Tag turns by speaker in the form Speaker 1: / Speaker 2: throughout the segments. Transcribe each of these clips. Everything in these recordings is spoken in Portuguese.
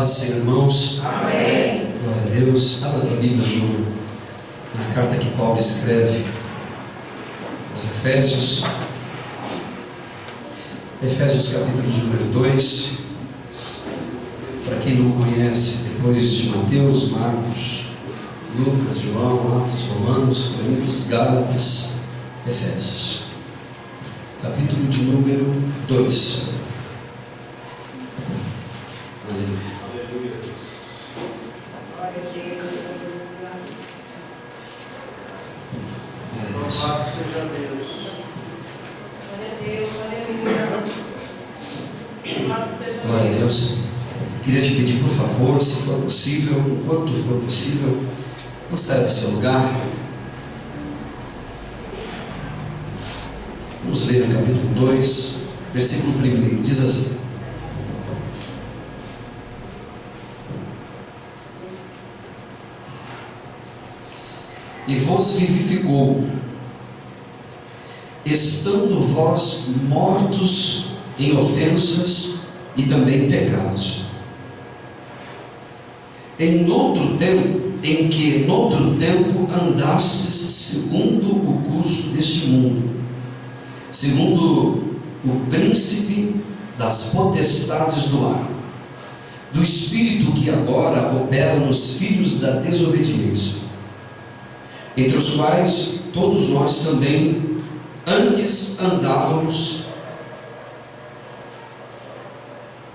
Speaker 1: Irmãos,
Speaker 2: amém.
Speaker 1: Glória a Deus. Abra a tua Bíblia na carta que Paulo escreve aos Efésios, capítulo de número 2. Para quem não conhece, depois de Mateus, Marcos, Lucas, João, Atos, Romanos, Coríntios, Gálatas, Efésios, capítulo de número 2. Aleluia.
Speaker 2: Louvado seja Deus.
Speaker 1: Glória a Deus. Queria te pedir, por favor, se for possível, enquanto for possível, não saia do seu lugar. Vamos ler o capítulo 2, versículo 1. Diz assim: E vos vivificou, estando vós mortos em ofensas e também pecados, em que noutro tempo andastes segundo o curso deste mundo, segundo o príncipe das potestades do ar, do espírito que agora opera nos filhos da desobediência, entre os quais todos nós também antes andávamos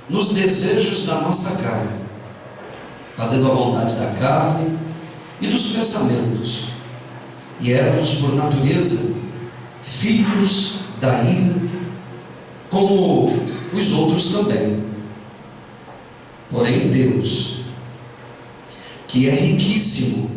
Speaker 1: nos desejos da nossa carne, fazendo a vontade da carne e dos pensamentos, e éramos por natureza filhos da ira, como os outros também. Porém Deus, que é riquíssimo,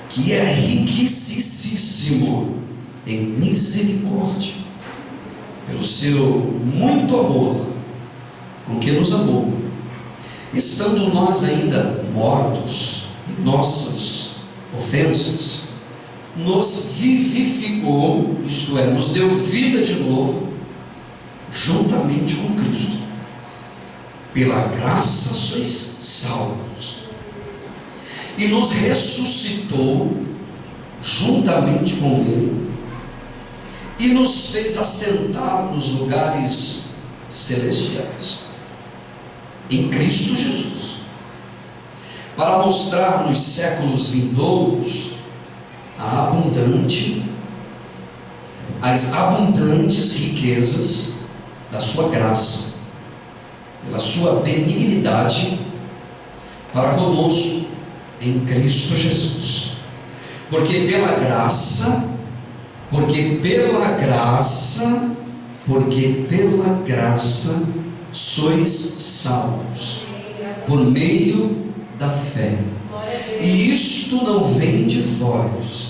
Speaker 1: que é riquíssimo em misericórdia, pelo seu muito amor com que nos amou, estando nós ainda mortos em nossas ofensas, nos vivificou, isto é, nos deu vida de novo, juntamente com Cristo. Pela graça sois salvos, e nos ressuscitou juntamente com Ele, e nos fez assentar nos lugares celestiais em Cristo Jesus, para mostrar nos séculos vindouros as abundantes riquezas da sua graça, pela sua benignidade para conosco em Cristo Jesus. Porque pela graça sois salvos, por meio da fé. E isto não vem de vós,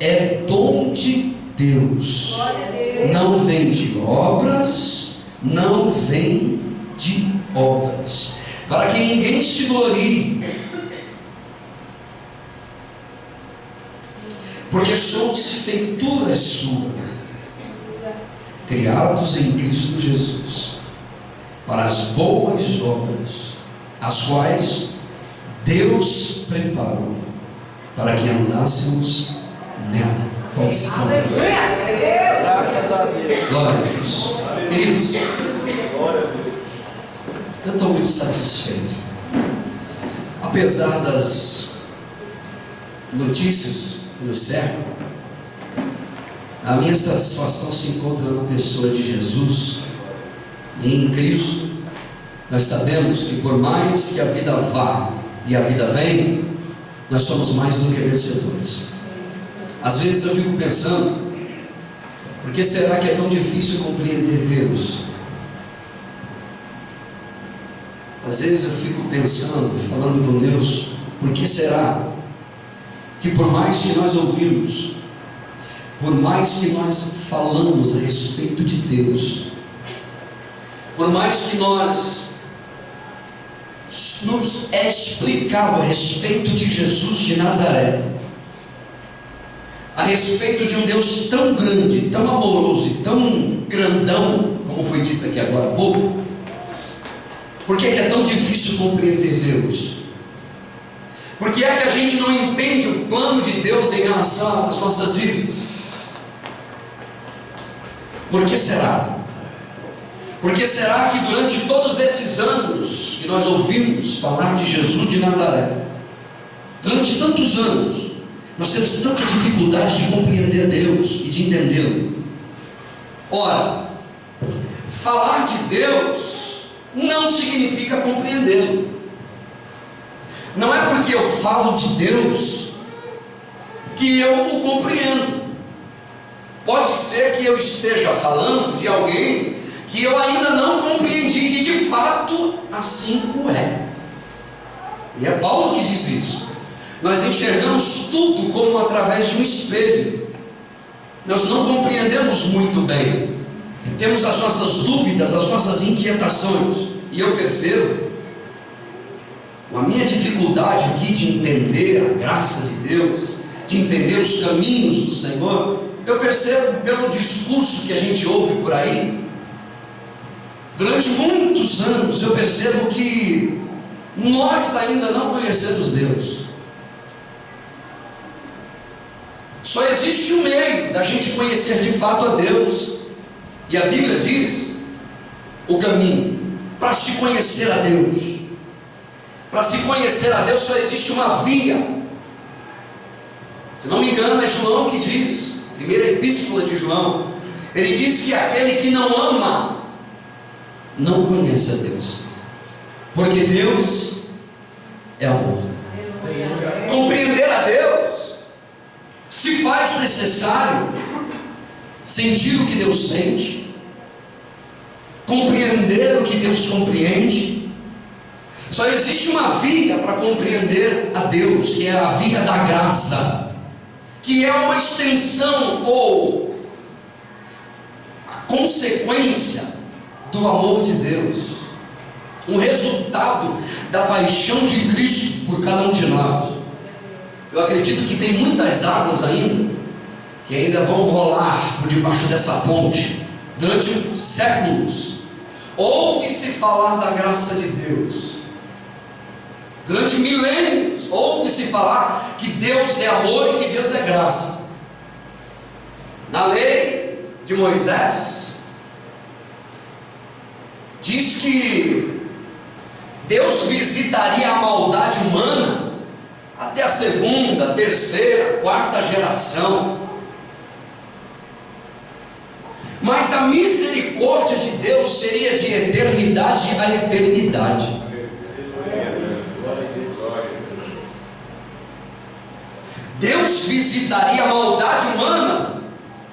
Speaker 1: é dom de Deus, não vem de obras, para que ninguém se glorie, porque somos feituras suas, criados em Cristo Jesus, para as boas obras, as quais Deus preparou para que andássemos nela. Pode ser.
Speaker 2: Graças a Deus.
Speaker 1: Glória a Deus. Queridos, eu estou muito satisfeito, apesar das notícias que nos cercam. A minha satisfação se encontra na pessoa de Jesus, e em Cristo. Nós sabemos que por mais que a vida vá e a vida vem, nós somos mais do que vencedores. Às vezes eu fico pensando, por que será que é tão difícil compreender Deus? Às vezes eu fico pensando, falando com Deus, por que será que por mais que nós ouvimos, por mais que nós falamos a respeito de Deus, por mais que nós nos é explicado a respeito de Jesus de Nazaré, a respeito de um Deus tão grande, tão amoroso e tão grandão, como foi dito aqui agora há pouco, por que é tão difícil compreender Deus? Por que é que a gente não entende o plano de Deus em relação às nossas vidas? Por que será? Por que será que durante todos esses anos que nós ouvimos falar de Jesus de Nazaré, durante tantos anos, nós temos tanta dificuldade de compreender Deus e de entendê-lo? Ora, falar de Deus não significa compreendê-lo. Não é porque eu falo de Deus que eu o compreendo. Pode ser que eu esteja falando de alguém que eu ainda não compreendi, e de fato assim o é. E é Paulo que diz isso. Nós enxergamos tudo como através de um espelho. Nós não compreendemos muito bem. Temos as nossas dúvidas, as nossas inquietações. E eu percebo, com a minha dificuldade aqui de entender a graça de Deus, de entender os caminhos do Senhor, eu percebo pelo discurso que a gente ouve por aí, durante muitos anos eu percebo que nós ainda não conhecemos Deus. Só existe um meio da gente conhecer de fato a Deus, e a Bíblia diz o caminho para se conhecer a Deus. Para se conhecer a Deus só existe uma via. Se não me engano, é João que diz, primeira epístola de João, ele diz que aquele que não ama não conhece a Deus, porque Deus é amor. Compreender a Deus se faz necessário sentir o que Deus sente, compreender o que Deus compreende. Só existe uma via para compreender a Deus, que é a via da graça, que é uma extensão ou a consequência do amor de Deus, um resultado da paixão de Cristo por cada um de nós. Eu acredito que tem muitas águas ainda que ainda vão rolar por debaixo dessa ponte durante séculos. Ouve-se falar da graça de Deus. Durante milênios ouve-se falar que Deus é amor e que Deus é graça. Na lei de Moisés diz que Deus visitaria a maldade humana até a segunda, terceira, quarta geração. Mas a misericórdia de Deus seria de eternidade a eternidade. Deus visitaria a maldade humana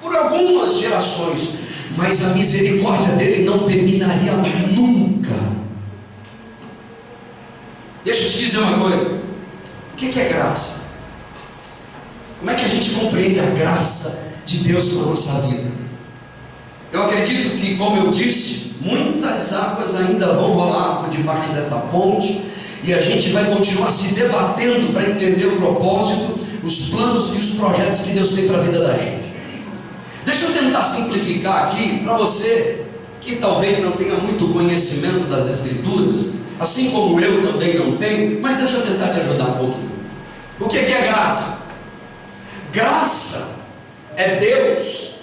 Speaker 1: por algumas gerações, mas a misericórdia dele não terminaria nunca. Deixa eu te dizer uma coisa. O que é graça? Como é que a gente compreende a graça de Deus na nossa vida? Eu acredito que, como eu disse, muitas águas ainda vão rolar por debaixo dessa ponte, e a gente vai continuar se debatendo para entender o propósito, os planos e os projetos que Deus tem para a vida da gente. Deixa eu tentar simplificar aqui para você que talvez não tenha muito conhecimento das Escrituras, assim como eu também não tenho, mas deixa eu tentar te ajudar um pouquinho. O que é graça? Graça é Deus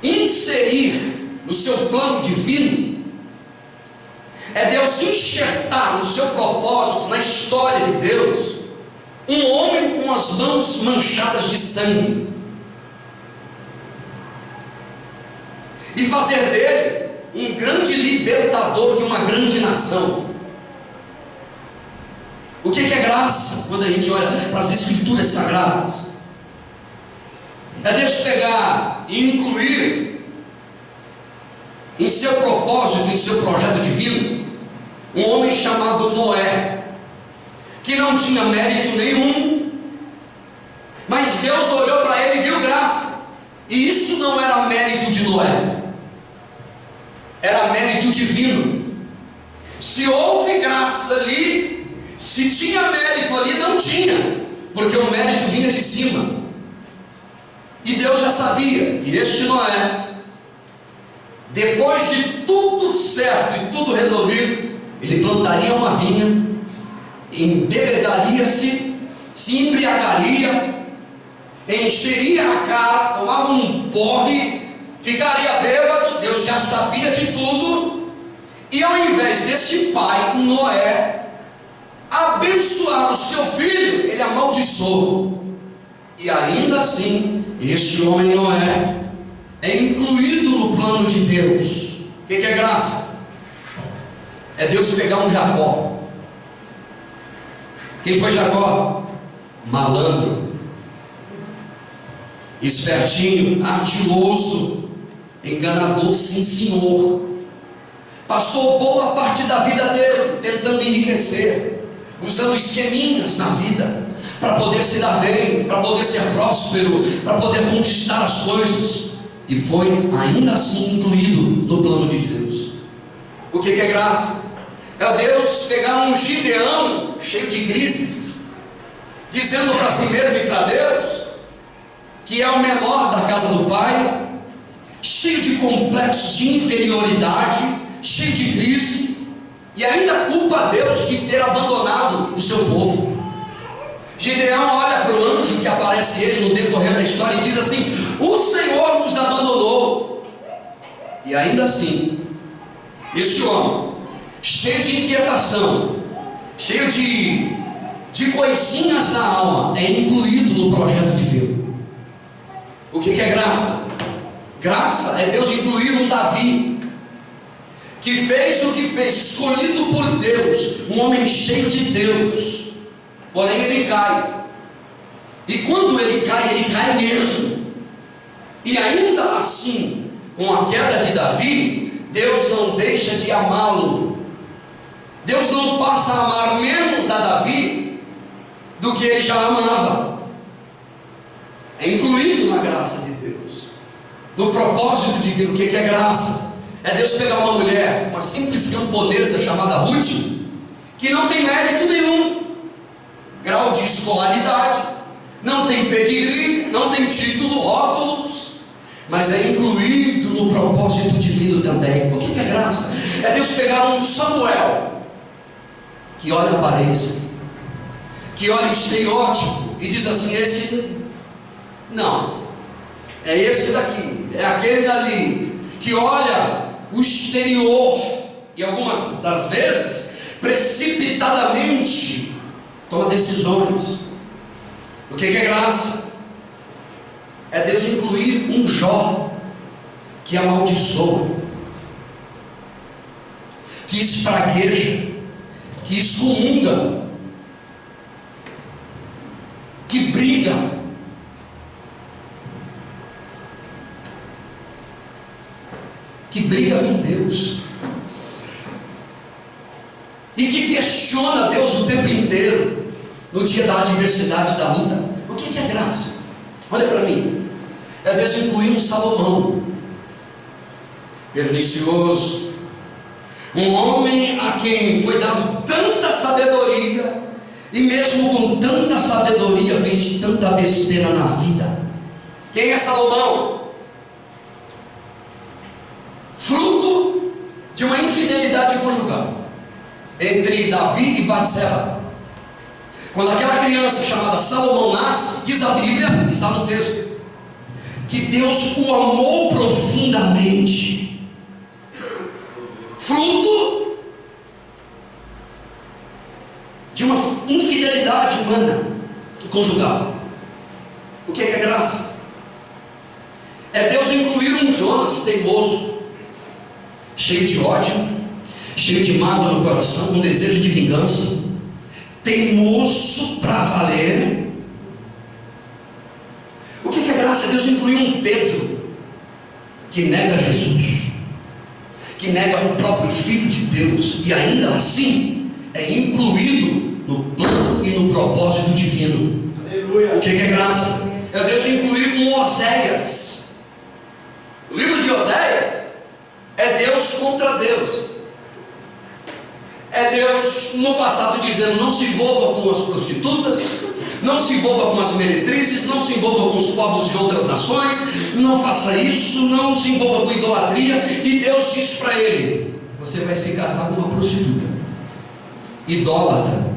Speaker 1: inserir no seu plano divino, é Deus enxertar no seu propósito, na história de Deus, um homem com as mãos manchadas de sangue, e fazer dele um grande libertador de uma grande nação. O que é graça? Quando a gente olha para as Escrituras Sagradas, é Deus pegar e incluir em seu propósito, em seu projeto divino, um homem chamado Noé, que não tinha mérito nenhum, mas Deus olhou para ele e viu graça. E isso não era mérito de Noé, era mérito divino. Se houve graça ali, se tinha mérito ali, não tinha, porque o mérito vinha de cima. E Deus já sabia que este Noé, depois de tudo certo e tudo resolvido, ele plantaria uma vinha, embebedaria-se, se embriagaria, encheria a cara, tomava um porre, ficaria bêbado. Deus já sabia de tudo. E ao invés desse pai, Noé, abençoar o seu filho, ele amaldiçoou. E ainda assim, este homem Noé é incluído no plano de Deus. O que é graça? É Deus pegar um Jacó. Quem foi Jacó? Malandro, espertinho, ardiloso, enganador, sim senhor. Passou boa parte da vida dele tentando enriquecer, usando esqueminhas na vida, para poder se dar bem, para poder ser próspero, para poder conquistar as coisas, e foi ainda assim incluído no plano de Deus. O que é graça? É Deus pegar um Gideão cheio de grises, dizendo para si mesmo e para Deus que é o menor da casa do pai, cheio de complexos de inferioridade, cheio de crise, e ainda culpa a Deus de ter abandonado o seu povo. Gideão olha para o anjo que aparece ele no decorrer da história e diz assim: o Senhor nos abandonou. E ainda assim, este homem, cheio de inquietação, cheio de coisinhas na alma, é incluído no projeto divino. O que é graça? Graça é Deus incluir um Davi, que fez o que fez, escolhido por Deus, um homem cheio de Deus. Porém ele cai, e quando ele cai mesmo. E ainda assim, com a queda de Davi, Deus não deixa de amá-lo. Deus não passa a amar menos a Davi do que ele já amava. É incluído na graça de Deus, no propósito divino. O que é graça? É Deus pegar uma mulher, uma simples camponesa chamada Ruth, que não tem mérito nenhum, grau de escolaridade, não tem pedigree, não tem título, rótulos, mas é incluído no propósito divino também. O que é graça? É Deus pegar um Samuel, que olha a aparência, que olha o estereótipo e diz assim: esse não, é esse daqui, é aquele dali, que olha o exterior e algumas das vezes precipitadamente toma decisões. O que é graça? É Deus incluir um Jó que amaldiçoa, que espragueja, que excomunga, que briga, com Deus, e que questiona Deus o tempo inteiro, no dia da adversidade, da luta. O que é graça? Olha para mim. É Deus incluir um Salomão, pernicioso, um homem a quem foi dado tanta sabedoria, e mesmo com tanta sabedoria fez tanta besteira na vida. Quem é Salomão? Fruto de uma infidelidade conjugal entre Davi e Batseba. Quando aquela criança chamada Salomão nasce, diz a Bíblia, está no texto, que Deus o amou profundamente, fruto de uma infidelidade humana conjugal. O que é graça? É Deus incluir um Jonas teimoso, cheio de ódio, cheio de mágoa no coração, com desejo de vingança, teimoso para valer. O que é graça? Deus incluiu um Pedro que nega Jesus, que nega o próprio Filho de Deus, e ainda assim é incluído no plano e no propósito divino. Aleluia. O que é graça? É Deus incluir um Oséias. O livro de Oséias é Deus contra Deus. É Deus no passado dizendo: não se envolva com as prostitutas, não se envolva com as meretrizes, não se envolva com os povos de outras nações, não faça isso, não se envolva com idolatria. E Deus diz para ele: você vai se casar com uma prostituta, idólatra.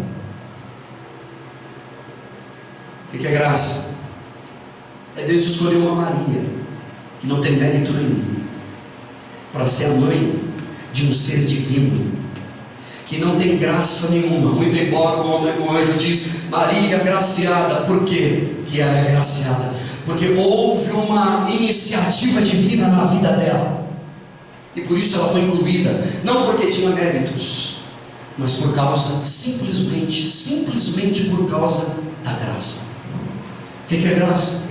Speaker 1: O que é graça? É Deus escolher uma Maria, que não tem mérito nenhum, para ser a mãe de um ser divino, que não tem graça nenhuma, muito embora o anjo diz: Maria agraciada. Por quê que ela é agraciada? Porque houve uma iniciativa divina na vida dela, e por isso ela foi incluída, não porque tinha méritos, mas por causa, simplesmente por causa da graça. O que é graça?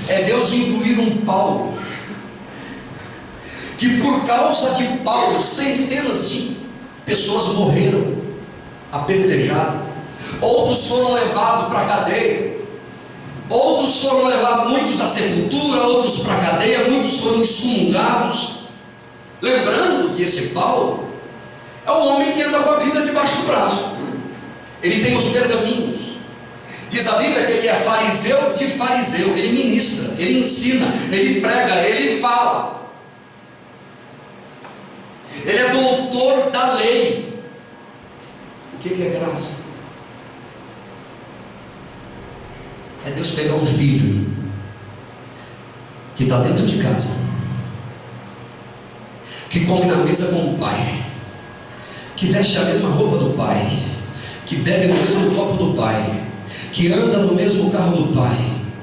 Speaker 1: É Deus incluir um Paulo, que por causa de Paulo, centenas de pessoas morreram apedrejadas, outros foram levados para a cadeia, outros foram levados, muitos à sepultura, outros para a cadeia, muitos foram excomungados. Lembrando que esse Paulo é o homem que anda com a Bíblia debaixo do braço, ele tem os pergaminhos. Diz a Bíblia que ele é fariseu de fariseu, ele ministra, ele ensina, ele prega, ele fala. Ele é doutor da lei. O que é graça? É Deus pegar um filho que está dentro de casa, que come na mesa com o pai, que veste a mesma roupa do pai, que bebe no mesmo copo do pai, que anda no mesmo carro do pai,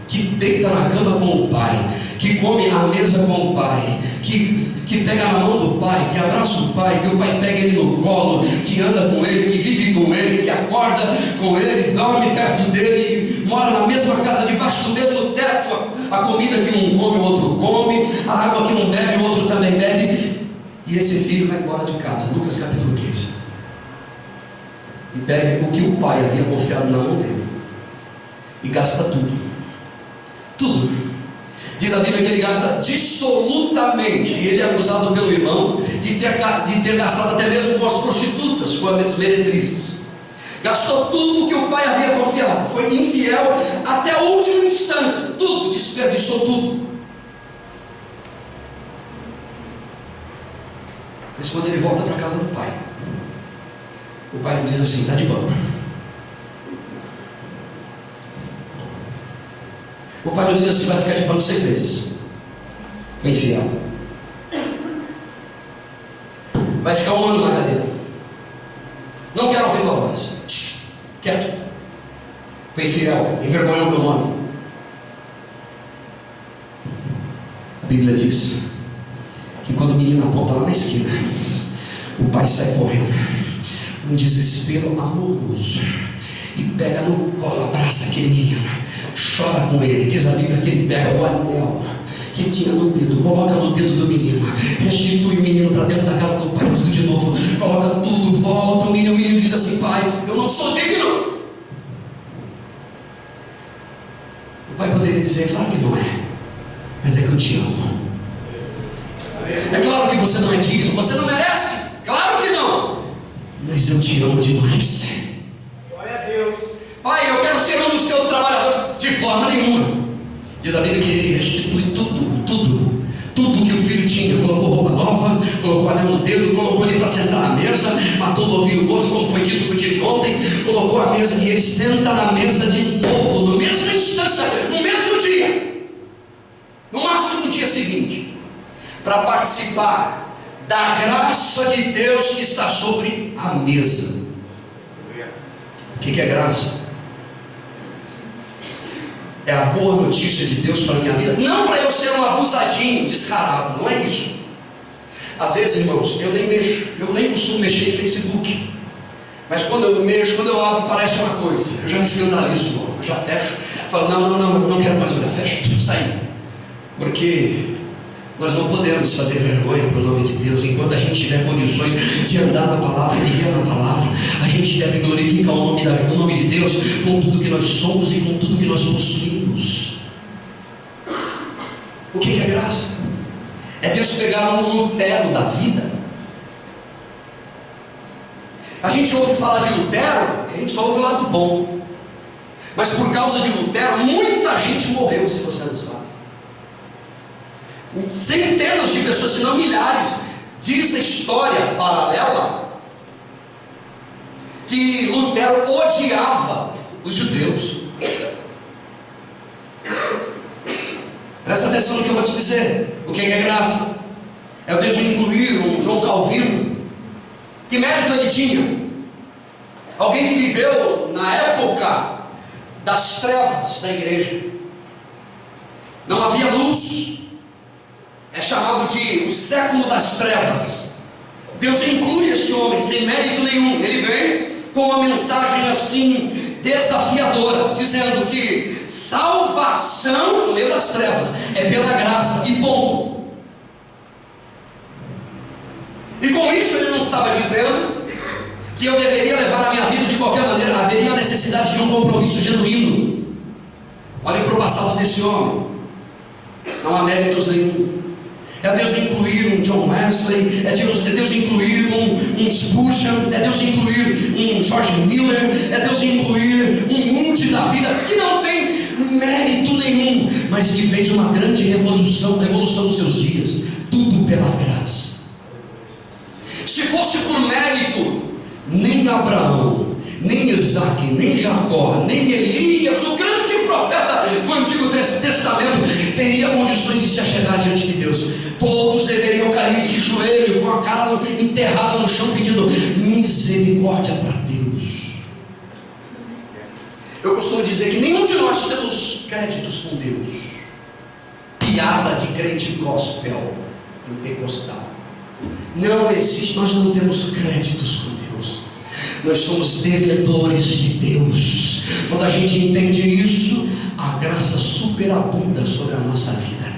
Speaker 1: que deita na cama com o pai, que come à mesa com o pai, que pega na mão do pai, que abraça o pai, que o pai pega ele no colo, que anda com ele, que vive com ele, que acorda com ele, dorme perto dele, mora na mesma casa, debaixo do mesmo teto. A comida que um come, o outro come, a água que um bebe, o outro também bebe. E esse filho vai embora de casa. Lucas capítulo 15. E pega o que o pai havia confiado na mão dele e gasta tudo. Diz a Bíblia que ele gasta dissolutamente, e ele é acusado pelo irmão de ter gastado até mesmo com as prostitutas, com as meretrizes. Gastou tudo que o pai havia confiado, foi infiel até a última instância, tudo, desperdiçou tudo. Mas quando ele volta para a casa do pai, o pai não diz assim: está de banco. O pai não diz assim: vai ficar de banco 6 meses. Foi infiel. Vai ficar 1 ano na cadeira. Não quero ouvir tua voz. Quieto. Foi infiel. Envergonhou meu nome. A Bíblia diz que quando o menino aponta lá na esquina, o pai sai correndo, um desespero amoroso, e pega no colo, abraça aquele menino, chora com ele. Diz a Bíblia que ele pega o anel que tinha no dedo, coloca no dedo do menino, restitui o menino para dentro da casa do pai, tudo de novo, coloca tudo, volta. O menino diz assim: pai, eu não sou digno. O pai poderia dizer: claro que não é, mas é que eu te amo. É claro que você não é digno, você não merece, claro que não, mas eu te amo demais.
Speaker 2: Glória a Deus.
Speaker 1: Pai, eu quero ser um dos teus trabalhadores. De forma nenhuma. Diz a Bíblia que ele restitui tudo que o filho tinha. Colocou roupa nova, colocou anel no dedo, colocou ele para sentar na mesa, matou o novilho gordo, como foi dito no dia de ontem, colocou a mesa e ele senta na mesa de novo, no mesmo instância, no mesmo dia, no máximo no dia seguinte, para participar da graça de Deus que está sobre a mesa. O que é graça? É a boa notícia de Deus para a minha vida, não para eu ser um abusadinho, descarado, não é isso. Às vezes, irmãos, eu nem costumo mexer em Facebook, mas quando eu mexo, quando eu abro, parece uma coisa, eu já me escandalizo, eu já fecho, falo: não quero mais olhar, fecho, sair, porque nós não podemos fazer vergonha para o nome de Deus. Enquanto a gente tiver condições de andar na palavra, viver na palavra, a gente deve glorificar o nome de Deus com tudo que nós somos e com tudo que nós possuímos. O que é graça? É Deus pegar um Lutero da vida A gente ouve falar de Lutero, a gente só ouve o lado bom. Mas por causa de Lutero, muita gente morreu, se você não sabe. Centenas de pessoas, se não milhares. Diz a história paralela que Lutero odiava os judeus. Presta atenção no que eu vou te dizer. O que é graça? É o Deus de incluir um João Calvino. Que mérito ele tinha? Alguém que viveu na época das trevas da igreja. Não havia luz. É chamado de o século das trevas. Deus inclui este homem sem mérito nenhum. Ele vem com uma mensagem assim desafiadora, dizendo que salvação no meio das trevas é pela graça e ponto. E com isso ele não estava dizendo que eu deveria levar a minha vida de qualquer maneira. Haveria a necessidade de um compromisso genuíno. Olhem para o passado desse homem. Não há méritos nenhum. É Deus incluir um John Wesley, é Deus incluir um Spurgeon, é Deus incluir um George Miller, é Deus incluir um Moody da vida, que não tem mérito nenhum, mas que fez uma grande revolução dos seus dias. Tudo pela graça. Se fosse por mérito, nem Abraão, nem Isaac, nem Jacó, nem Elias, o grande profeta do Antigo Testamento, teria condições de se achegar diante de Deus. Todos deveriam cair de joelho, com a cara enterrada no chão, pedindo misericórdia para Deus. Eu costumo dizer que nenhum de nós temos créditos com Deus. Piada de crente gospel, pentecostal. Não existe, nós não temos créditos com Deus. Nós somos devedores de Deus. Quando a gente entende isso, a graça superabunda sobre a nossa vida.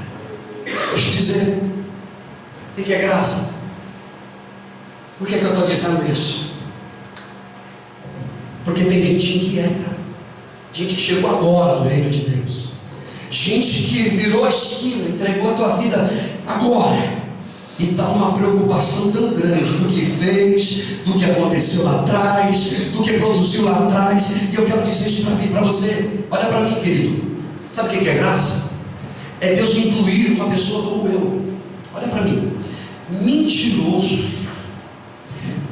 Speaker 1: Deixa eu te dizer, o que é graça? Por que eu estou dizendo isso? Porque tem gente inquieta, gente que chegou agora no reino de Deus, gente que virou a esquina, entregou a tua vida agora, e está uma preocupação tão grande do que fez, do que aconteceu lá atrás, do que produziu lá atrás. E eu quero dizer isso para você. Olha para mim, querido. Sabe o que é graça? É Deus incluir uma pessoa como eu. Olha para mim. Mentiroso.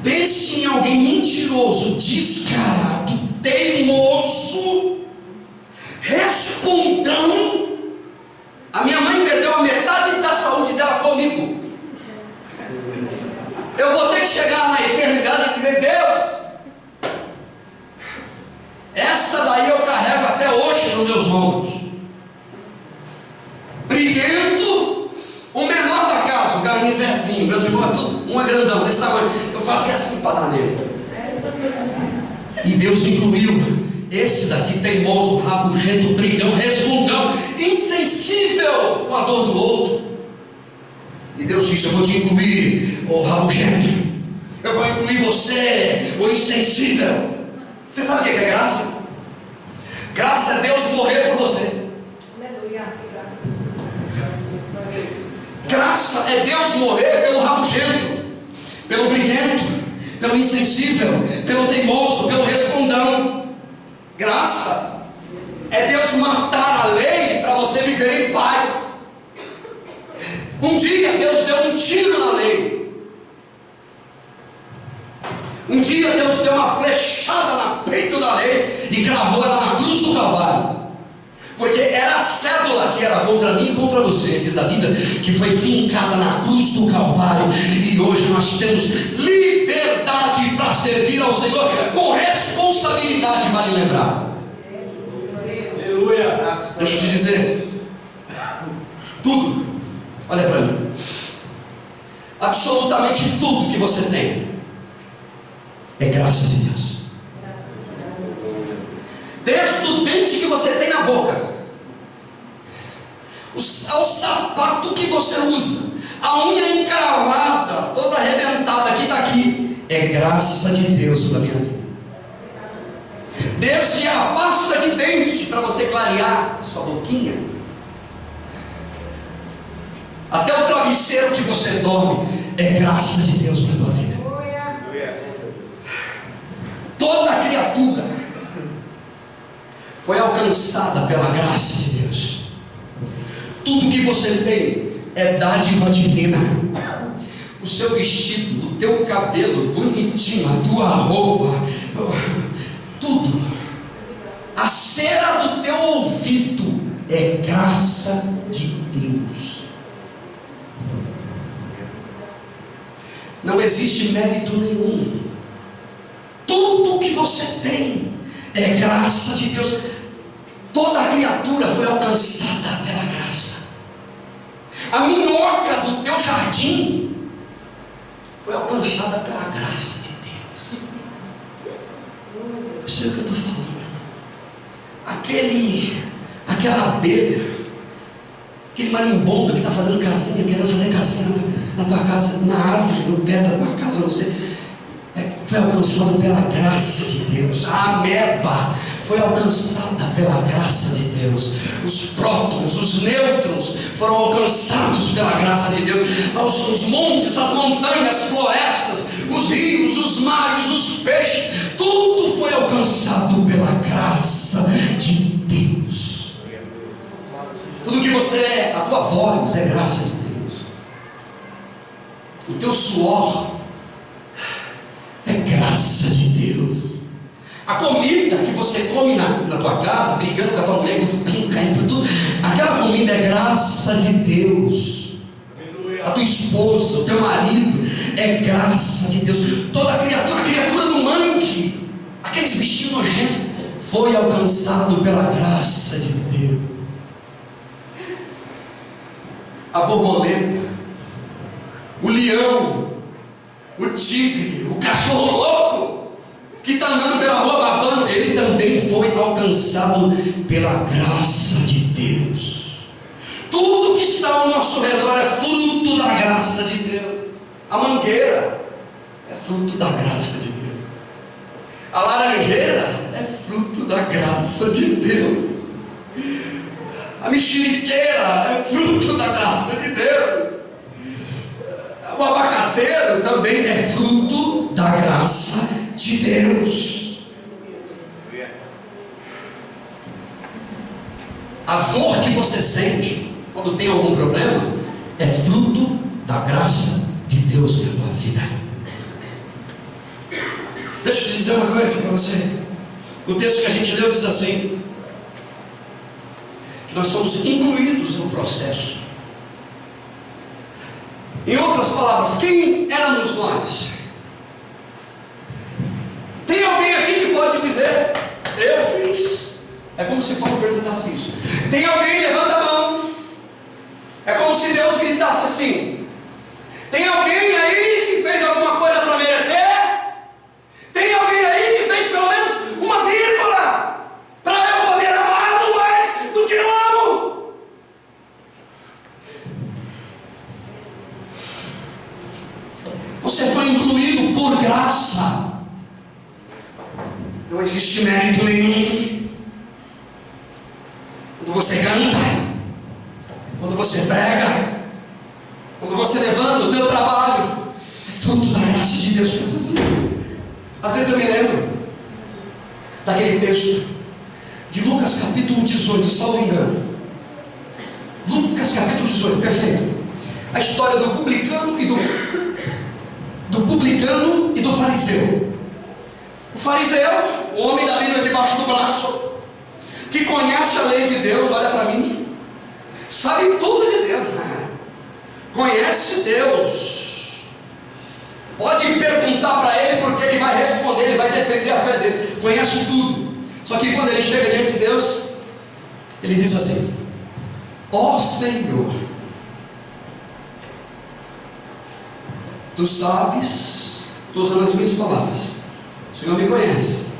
Speaker 1: Pense em alguém mentiroso, descarado, teimoso, respondão. A minha mãe perdeu a metade da saúde dela comigo. Eu vou ter que chegar na eternidade e dizer: Deus, essa daí eu carrego até hoje nos meus ombros. Briguento, o menor da casa, o garnizezinho, meus irmãos, um é grandão, desse tamanho, eu faço assim para dar nele. E Deus incluiu esse daqui, teimoso, rabugento, brigão, resmungão, insensível com a dor do outro. E Deus disse: eu vou te incluir, ô rabugento, eu vou incluir você, ô insensível. Você sabe o que é graça? Graça é Deus morrer por você. Graça é Deus morrer pelo rabugento, pelo briguento, pelo insensível, pelo teimoso, pelo respondão. Graça é Deus matar a lei para você viver em paz. Um dia Deus deu um tiro na lei. Um dia Deus deu uma flechada no peito da lei e gravou ela na cruz do Calvário. Porque era a cédula que era contra mim e contra você, diz a Bíblia, que foi fincada na cruz do Calvário. E hoje nós temos liberdade para servir ao Senhor com responsabilidade, vale lembrar. Aleluia. Deixa eu te dizer, tudo, olha para mim, absolutamente tudo que você tem é graça de Deus. Desde o dente que você tem na boca, ao sapato que você usa, a unha encravada, toda arrebentada que está aqui, é graça de Deus para a minha vida. Desde a pasta de dente para você clarear a sua boquinha, até o travesseiro que você dorme, é graça de Deus para a tua vida. criatura foi alcançada pela graça de Deus. Tudo que você tem é dádiva divina. O seu vestido, o teu cabelo bonitinho, a tua roupa, tudo. A cera do teu ouvido é graça de Deus. Não existe mérito nenhum. Tudo que você tem é graça de Deus. Toda a criatura foi alcançada pela graça. A minhoca do teu jardim foi alcançada pela graça de Deus. Eu sei o que eu estou falando. Aquela abelha, aquele marimbondo que está fazendo casinha, querendo fazer casinha na tua casa, na árvore, no pé da tua casa, você foi alcançado pela graça de Deus. A ameba foi alcançada pela graça de Deus. Os prótons, os nêutrons foram alcançados pela graça de Deus. Os montes, as montanhas, as florestas, os rios, os mares, os peixes, tudo foi alcançado pela graça de Deus. Tudo que você é, a tua voz é graça de Deus. O teu suor é graça de Deus. A comida que você come na tua casa, brigando com a tua mulher, você caindo tudo, aquela comida é graça de Deus. A tua esposa, o teu marido, é graça de Deus. Toda a criatura do mangue, aqueles bichinhos nojentos, foi alcançado pela graça de Deus. A borboleta, o leão, o tigre, o cachorro louco que está andando pela rua babando, ele também foi alcançado pela graça de Deus. Tudo que está ao nosso redor é fruto da graça de Deus. A mangueira é fruto da graça de Deus. A laranjeira é fruto da graça de Deus. A mexeriqueira é fruto da graça de Deus. O abacateiro também é fruto da graça de Deus. A dor que você sente quando tem algum problema é fruto da graça de Deus na tua vida. Deixa eu te dizer uma coisa para você. O texto que a gente leu diz assim: que nós somos incluídos no processo. Em outras palavras, quem éramos nós? Tem alguém aqui que pode dizer: eu fiz? É como se Paulo perguntasse isso. Tem alguém? Levanta a mão. É como se Deus gritasse assim: tem alguém aí que fez alguma coisa para merecer? Tem alguém aí que fez pelo menos uma vírgula para eu poder amá-lo mais do que eu amo? Você foi incluído por graça. Não existe mérito nenhum. Quando você canta, quando você prega, quando você levanta o teu trabalho, é fruto da graça de Deus. Às vezes eu me lembro daquele texto de Lucas capítulo 18, salvo engano. Lucas capítulo 18, perfeito. A história do publicano e do fariseu. O fariseu, o homem da Bíblia debaixo do braço, que conhece a lei de Deus, olha para mim, sabe tudo de Deus, né? Conhece Deus, pode perguntar para ele, porque ele vai responder, ele vai defender a fé dele, conhece tudo. Só que quando ele chega diante de Deus, ele diz assim: ó Senhor, tu sabes, estou usando as minhas palavras, o Senhor me conhece.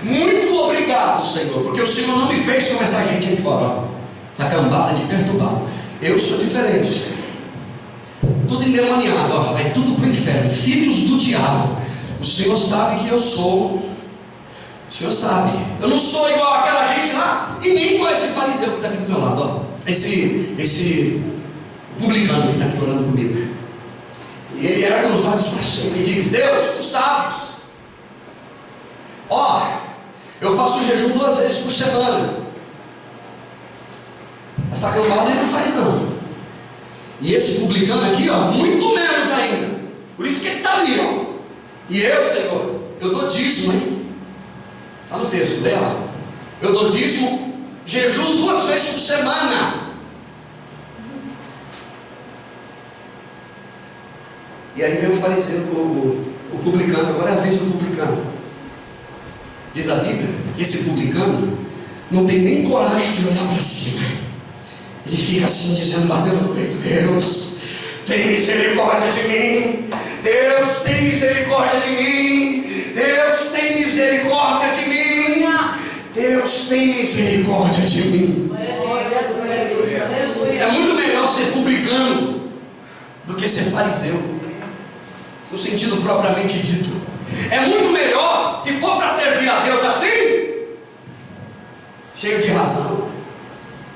Speaker 1: Muito obrigado, Senhor, porque o Senhor não me fez como essa gente aí fora, na cambada de perturbado. Eu sou diferente, Senhor. Tudo endemoniado, ó, vai tudo para o inferno, filhos do diabo. O Senhor sabe que eu sou. O Senhor sabe. Eu não sou igual àquela gente lá, e nem igual a esse fariseu que está aqui do meu lado, ó. Esse publicano que está aqui orando comigo. E ele ergue os olhos para cima e diz: Deus, tu sabes. Ó, eu faço jejum 2 vezes por semana. Essa cambada ele não faz não. E esse publicano aqui, ó, muito menos ainda. Por isso que ele está ali, ó. E eu, Senhor, eu dou dízimo, hein? Está no texto dela. Eu dou dízimo, jejum 2 vezes por semana. E aí vem o fariseu, o publicano. Agora é a vez do publicano. Diz a Bíblia que esse publicano não tem nem coragem de olhar para cima. Ele fica assim dizendo, batendo no peito: Deus, tem misericórdia de mim. Deus, tem misericórdia de mim. Deus, tem misericórdia de mim. Deus, tem misericórdia de mim. É muito melhor ser publicano do que ser fariseu, no sentido propriamente dito. É muito melhor, se for para servir a Deus assim, cheio de razão,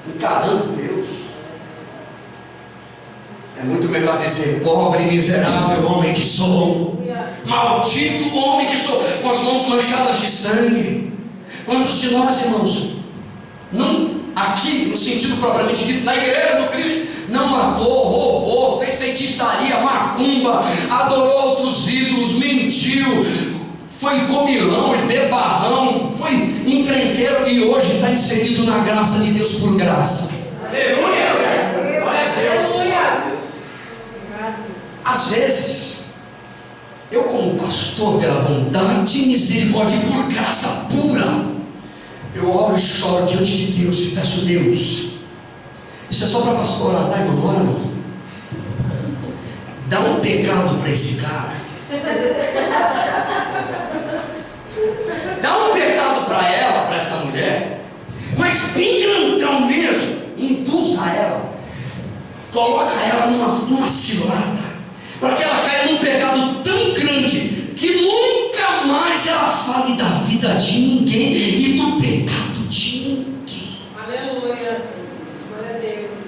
Speaker 1: encarando Deus. É muito melhor dizer: pobre, miserável homem que sou, maldito homem que sou, com as mãos manchadas de sangue. Quantos de nós, irmãos, não aqui, no sentido propriamente dito, na igreja do Cristo, não matou, roubou, fez feitiçaria, macumba, adorou outros ídolos, mentiu, foi comilão e bebarrão, foi encrenqueiro e hoje está inserido na graça de Deus por graça.
Speaker 2: Aleluia!
Speaker 1: Às vezes, eu como pastor, pela bondade e misericórdia e por graça pura, eu oro e choro diante de Deus e peço: Deus, isso é só para pastor orar, tá, irmão? Não ora não. Dá um pecado para esse cara. Dá um pecado para ela, para essa mulher, mas bem grandão mesmo. Induza ela, coloca ela numa cilada, para que ela caia num pecado tão grande que nunca mais ela fale da vida de ninguém e do pecado de ninguém.
Speaker 2: Aleluia! Glória a Deus.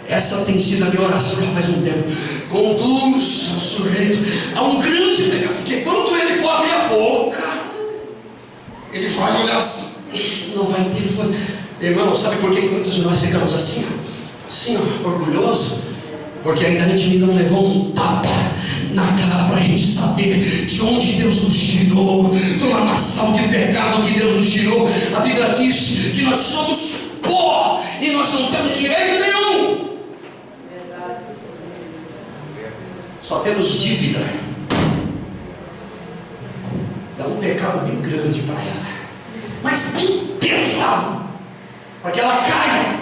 Speaker 1: Essa tem sido a minha oração já faz um tempo. Conduz o sujeito a um grande pecado, porque quando ele for abrir a boca, ele vai olhar assim, não vai ter fome. Irmão, sabe por que muitos de nós ficamos assim? Assim, ó, orgulhoso? Porque ainda a gente ainda não levou um tapa na cara para a gente saber de onde Deus nos tirou, do lamaçal de pecado que Deus nos tirou. A Bíblia diz que nós somos pó e nós não temos direito nenhum. Só temos dívida. Dá um pecado bem grande para ela, mas bem pesado, para que ela caia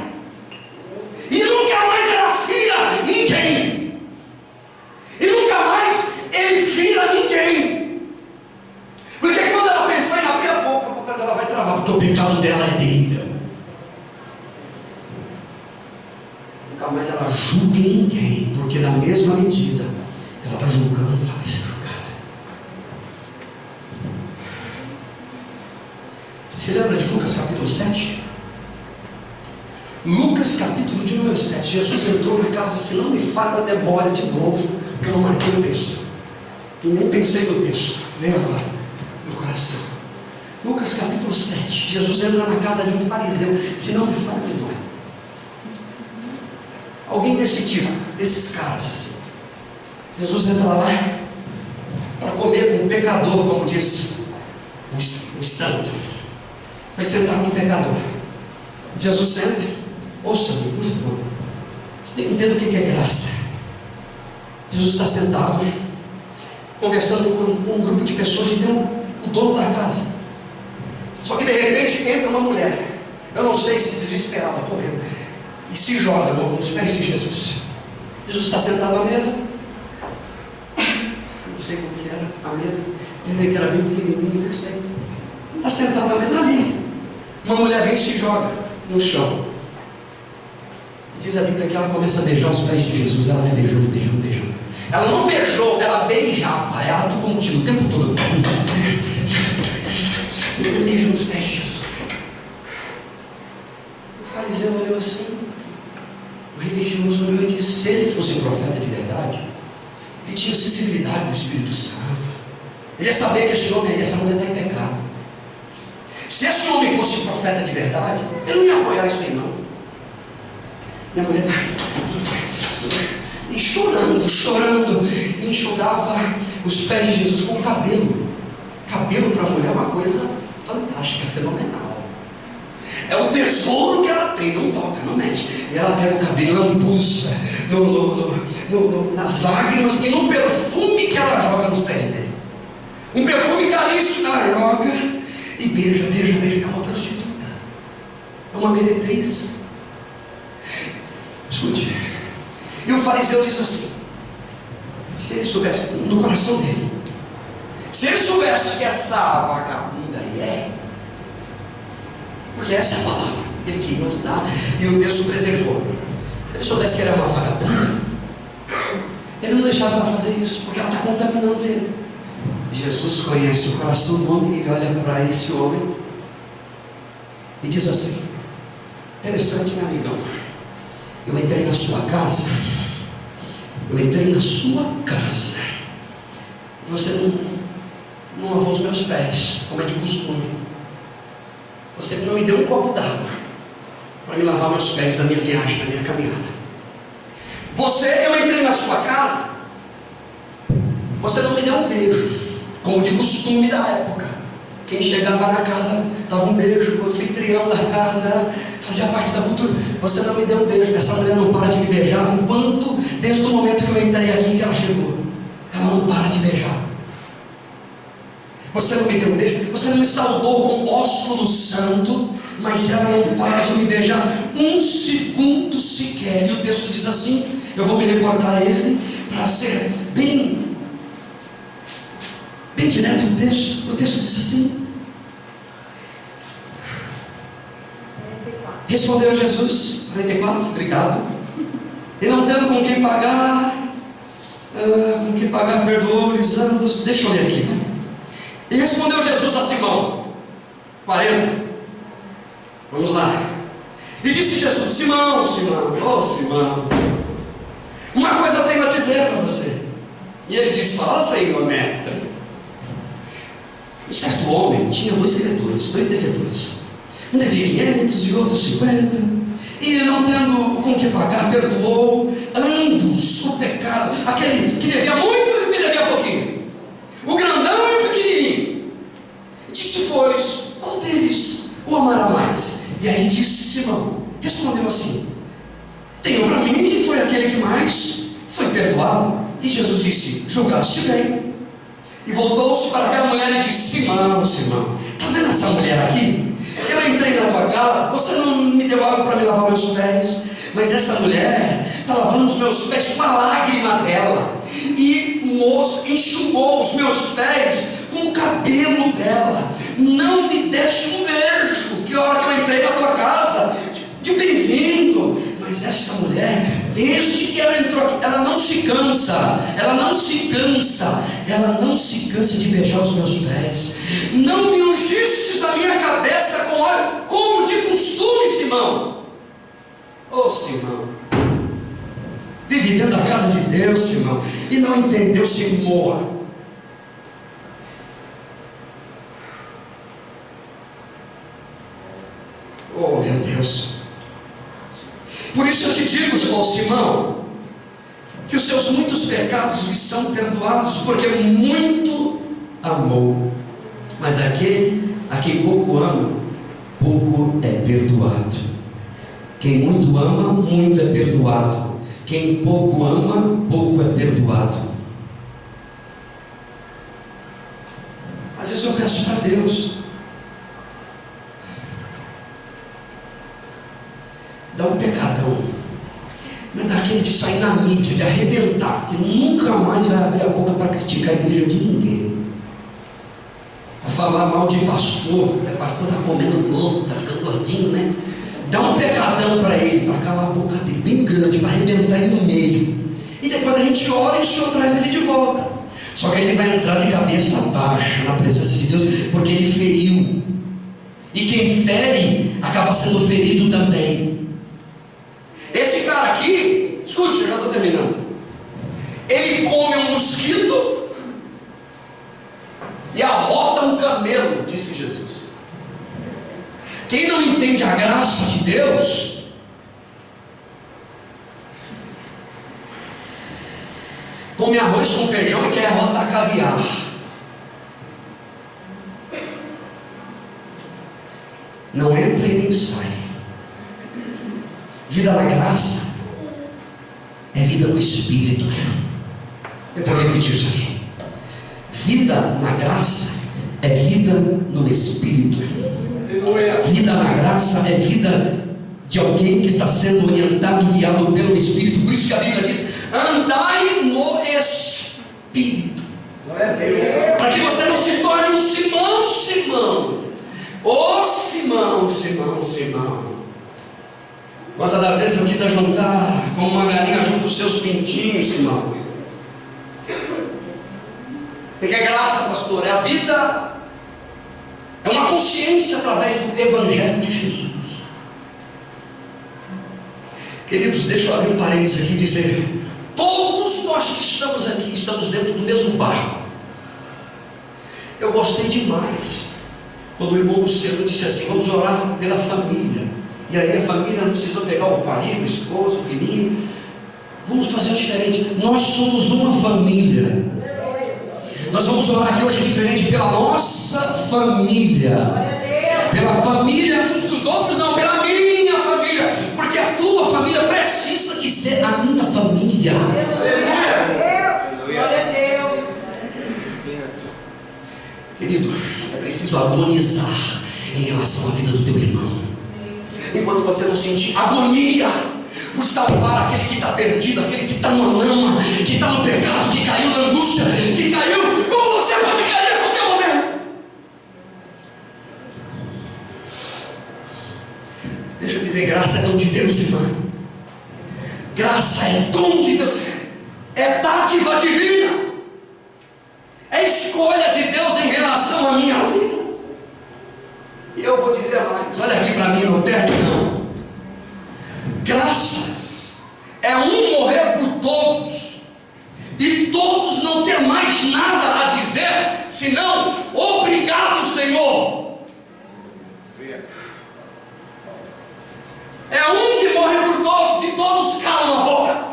Speaker 1: e nunca mais ela fira ninguém, e nunca mais ele fira ninguém, porque quando ela pensar em abrir a boca dela vai travar, porque o pecado dela é terrível. Nunca mais ela julga ninguém, porque na mesma medida ela está julgando, ela vai ser julgada. Você lembra de Lucas capítulo 7? Lucas capítulo de número 7. Jesus entrou na casa, se não me falha a memória de novo, porque eu não marquei o texto e nem pensei no texto, vem agora no coração. Lucas capítulo 7. Jesus entra na casa de um fariseu, se não me falha a memória. Alguém desse tipo, desses caras assim. Jesus entra lá para comer com um pecador, como diz o santo. Vai sentar com um pecador. Jesus senta. Ouça-me, por favor. Você tem que entender o que é graça. Jesus está sentado, conversando com um grupo de pessoas e tem o dono da casa. Só que de repente entra uma mulher. Eu não sei se desesperada, correndo, e se joga nos pés de Jesus. Jesus está sentado à mesa. Não sei como que era a mesa. Dizem que era bem pequenininho, não sei. Está sentado à mesa ali. Uma mulher vem e se joga no chão. Diz a Bíblia que ela começa a beijar os pés de Jesus. Ela vai beijando, beijando, beijando. Ela não beijou, ela beijava. É ato contínuo o tempo todo. Beijo nos pés de Jesus. O fariseu olhou assim. O religioso olhou e disse: se ele fosse um profeta de verdade, ele tinha sensibilidade do Espírito Santo. Ele ia saber que esse homem aí, essa mulher está em pecado. Se esse homem fosse profeta de verdade, ele não ia apoiar isso aí não. Minha mulher está e chorando, e enxugava os pés de Jesus com o cabelo. Cabelo para a mulher é uma coisa fantástica, fenomenal. É o tesouro que ela tem, não toca, não mexe. E ela pega o cabelo, lambuza nas lágrimas e no perfume que ela joga nos pés dele. Um perfume caríssimo, ela joga e beija. É uma prostituta, é uma meretriz. Escute. E o fariseu diz assim: se ele soubesse, no coração dele, se ele soubesse que essa vagabunda aí é, porque essa é a palavra que ele queria usar e o texto preservou. Se ele soubesse que era uma vagabunda, ele não deixava ela fazer isso, porque ela está contaminando ele. Jesus conhece o coração do homem, ele olha para esse homem e diz assim: interessante, meu amigão, eu entrei na sua casa, você não lavou os meus pés, como é de costume. Você não me deu um copo d'água para me lavar meus pés na minha viagem, na minha caminhada. Eu entrei na sua casa, você não me deu um beijo, como de costume da época. Quem chegava na casa dava um beijo, o anfitrião da casa fazia parte da cultura. Você não me deu um beijo, essa mulher não para de me beijar, enquanto, desde o momento que eu entrei aqui, que ela chegou, ela não para de beijar. Você não me deu um beijo, você não me saudou com ósculo santo, mas ela não para de me beijar um segundo sequer. E o texto diz assim, eu vou me reportar a ele, para ser bem direto no texto. O texto diz assim: respondeu Jesus, 44, obrigado, e não tendo com quem pagar, perdoou-lhes ambos. Deixa eu ler aqui, né? E respondeu Jesus a Simão, 40, vamos lá. E disse Jesus: Simão, oh Simão, uma coisa eu tenho a dizer para você. E ele disse: fala, Senhor, mestre. Um certo homem tinha dois devedores. Um devia 500 e outro 50. E ele, não tendo com que pagar, perdoou ambos o pecado. Aquele que devia muito e o que devia pouquinho, o grandão e o pequenininho. Disse, pois, qual deles o amará mais? E aí disse Simão, respondeu assim: tenho para mim que foi aquele que mais foi perdoado. E Jesus disse: julgaste bem. E voltou-se para aquela mulher e disse: Simão, está vendo essa mulher aqui? Eu entrei na tua casa, você não me deu água para me lavar meus pés, mas essa mulher está lavando os meus pés com a lágrima dela, e enxugou os meus pés com o cabelo dela. Não me deste um beijo, que hora que eu entrei na tua casa, de bem-vindo. Mas essa mulher, desde que ela entrou aqui, ela não se cansa de beijar os meus pés. Não me ungistes a minha cabeça com óleo, como de costume, Simão. Oh, Simão, vive dentro da casa de Deus, Simão, e não entendeu, se morra. Oh, meu Deus. Por isso eu te digo, Simão, que os seus muitos pecados lhe são perdoados, porque muito amou. Mas aquele a quem pouco ama, pouco é perdoado. Quem muito ama, muito é perdoado. Quem pouco ama, pouco é perdoado. Às vezes eu peço para Deus: dá um pecadão, mas daquele de sair na mídia, de arrebentar, que nunca mais vai abrir a boca para criticar a igreja de ninguém, para falar mal de pastor. O pastor está comendo gordo, está ficando gordinho, né? Dá um pecadão para ele, para calar a boca dele bem grande, para arrebentar ele no meio, e depois a gente ora e o Senhor traz ele de volta. Só que ele vai entrar de cabeça baixa na presença de Deus, porque ele feriu, e quem fere acaba sendo ferido também. Esse cara aqui, escute, eu já estou terminando. Ele come um mosquito e arrota um camelo, disse Jesus. Quem não entende a graça de Deus, come arroz com feijão e quer arrotar caviar. Não entra e nem sai. Vida na graça é vida no Espírito. Eu vou repetir isso aqui. Vida na graça é vida no Espírito. Vida na graça é vida de alguém que está sendo orientado e guiado pelo Espírito. Por isso que a Bíblia diz: andai no Espírito. Para que você não se torne um Simão. Ô Simão. Quantas das vezes eu quis ajuntar como uma galinha junto os seus pintinhos, Simão? O que é graça, pastor? É a vida, é uma consciência através do Evangelho de Jesus. Queridos, deixa eu abrir um parênteses aqui e dizer: todos nós que estamos aqui estamos dentro do mesmo barco. Eu gostei demais quando o irmão Luciano disse assim: vamos orar pela família. E aí a família não precisou pegar o marido, o esposo, o filhinho. Vamos fazer diferente. Nós somos uma família. Nós vamos orar aqui hoje diferente pela nossa família. Pela família uns dos outros, não, pela minha família. Porque a tua família precisa de ser a minha família.
Speaker 2: Glória a Deus.
Speaker 1: Querido, é preciso agonizar em relação à vida do teu irmão. Enquanto você não sentir agonia por salvar aquele que está perdido, aquele que está numa lama, que está no pecado, que caiu na angústia, que caiu, como você pode cair a qualquer momento. Deixa eu dizer, graça é dom de Deus, irmão. Graça é dom de Deus, é dádiva divina, é escolha de Deus em relação à minha vida. E eu vou dizer mais, olha aqui para mim, não perde não. Graça é um morrer por todos, e todos não ter mais nada a dizer, senão obrigado, Senhor. É um que morre por todos e todos calam a boca,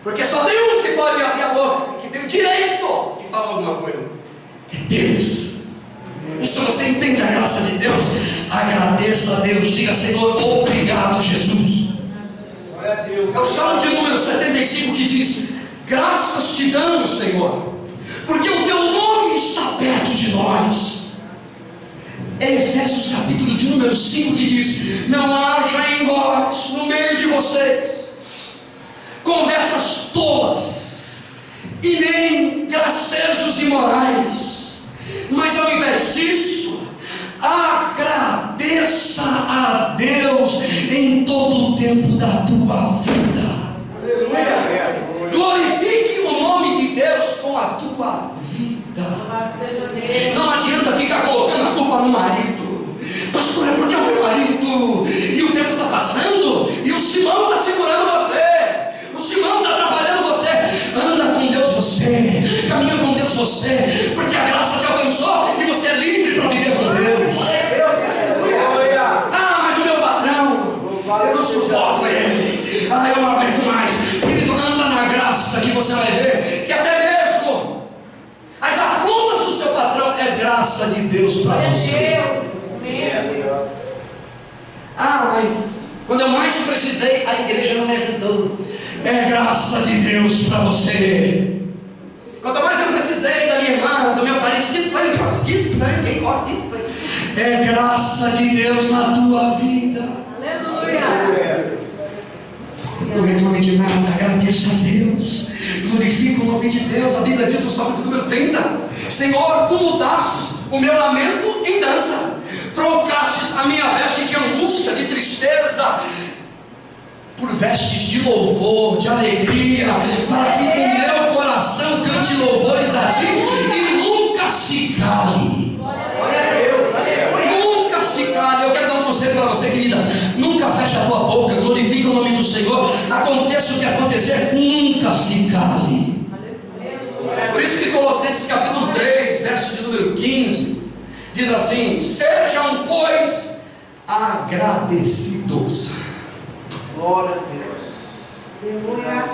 Speaker 1: porque só tem um que pode abrir a boca, que tem o direito de falar alguma coisa, é Deus. E se você entende a graça de Deus, agradeça a Deus, diga: Senhor, obrigado, Jesus. É o Salmo de número 75 que diz: graças te damos, Senhor, porque o teu nome está perto de nós. É Efésios capítulo de número 5 que diz: não haja em vós, no meio de vocês, conversas tolas, e nem gracejos imorais, mas ao invés disso, agradeça a Deus em todo o tempo da tua vida. Aleluia. Glorifique o nome de Deus com a tua vida. Não adianta ficar colocando a culpa no marido. Pastor, é porque é o meu marido, e o tempo está passando, e o Simão está segurando você, o Simão está atrapalhando você. Anda com Deus você, caminha com Deus você, porque a graça te alcançou e você é livre para viver com Deus. Ah, mas o meu patrão, eu não suporto ele, eu não aguento mais. Querido, anda na graça que você vai ver que até mesmo as afrontas do seu patrão é graça de Deus para você. Ah, mas quando eu mais precisei, a igreja não me ajudou. É graça de Deus para você. Quanto mais eu precisei da minha irmã, do meu parente de sangue, é graça de Deus na tua vida.
Speaker 2: Aleluia.
Speaker 1: Não reclame de nada, agradeça a Deus, glorifica o nome de Deus. A Bíblia diz no Salmo de número 30: Senhor, tu mudastes o meu lamento em dança, trocastes a minha veste de angústia, de tristeza, por vestes de louvor, de alegria, para que o meu coração cante louvores a ti e nunca se cale. Nunca se cale. Eu quero dar um conselho para você, querida: nunca feche a tua boca, glorifica o nome do Senhor, aconteça o que acontecer, nunca se cale. Por isso que Colossenses Colossenses capítulo 3, verso de número 15, diz assim: sejam, pois, agradecidos.
Speaker 3: Glória a Deus.
Speaker 2: Aleluia.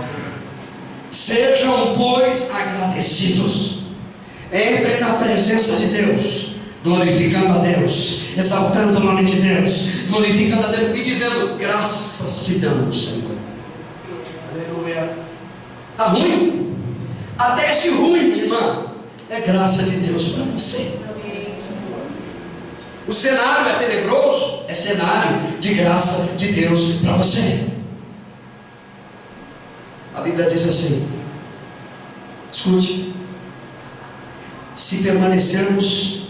Speaker 1: Sejam, pois, agradecidos. Entrem na presença de Deus, glorificando a Deus, exaltando o nome de Deus, glorificando a Deus e dizendo: graças te damos, Senhor.
Speaker 3: Aleluia.
Speaker 1: Está ruim? Até esse ruim, irmã, é graça de Deus para você. O cenário é tenebroso, é cenário de graça de Deus para você. A Bíblia diz assim, escute: se permanecermos,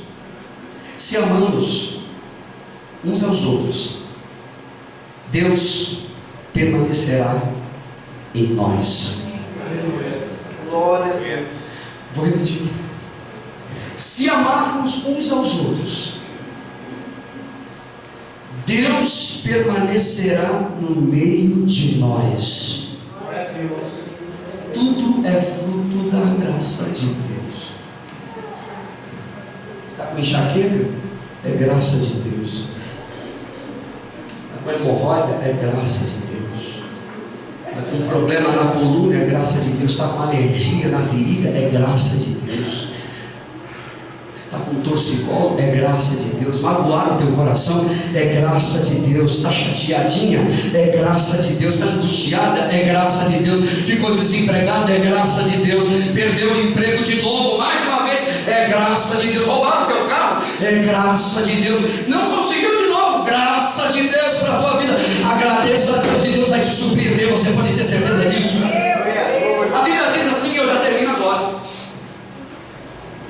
Speaker 1: se amamos uns aos outros, Deus permanecerá em nós.
Speaker 3: Glória a Deus.
Speaker 1: Vou repetir: se amarmos uns aos outros, Deus permanecerá no meio de nós.
Speaker 3: Glória a Deus.
Speaker 1: Tudo é fruto da graça de Deus. Está com enxaqueca? É graça de Deus. Está com hemorroida? É graça de Deus. Está com problema na coluna? É graça de Deus. Está com alergia na virilha? É graça de Deus. Está com torcicolo? É graça de Deus. Magoar o teu coração? É graça de Deus. Está chateadinha? É graça de Deus. Está angustiada? É graça de Deus. Ficou desempregada? É graça de Deus. Perdeu o emprego de novo, mais uma vez? É graça de Deus. Roubaram o teu carro? É graça de Deus. Não conseguiu de novo? Graça de Deus para a tua vida. Agradeça a Deus e Deus vai te surpreender. Você pode ter certeza disso. A Bíblia diz assim, eu já termino agora.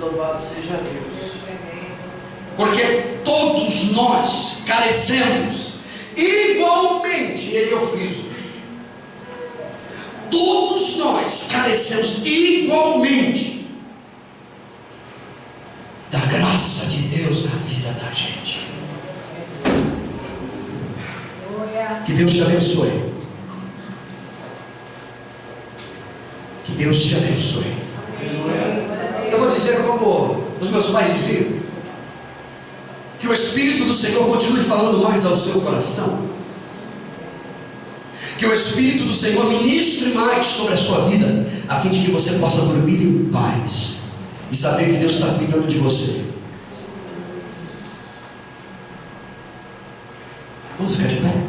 Speaker 3: Louvado seja Deus.
Speaker 1: Porque todos nós carecemos igualmente, e aí eu friso, todos nós carecemos igualmente da graça de Deus na vida da gente. Que Deus te abençoe. Que Deus te abençoe. Eu vou dizer como os meus pais diziam: que o Espírito do Senhor continue falando mais ao seu coração, que o Espírito do Senhor ministre mais sobre a sua vida, a fim de que você possa dormir em paz e saber que Deus está cuidando de você. Vamos ficar de pé?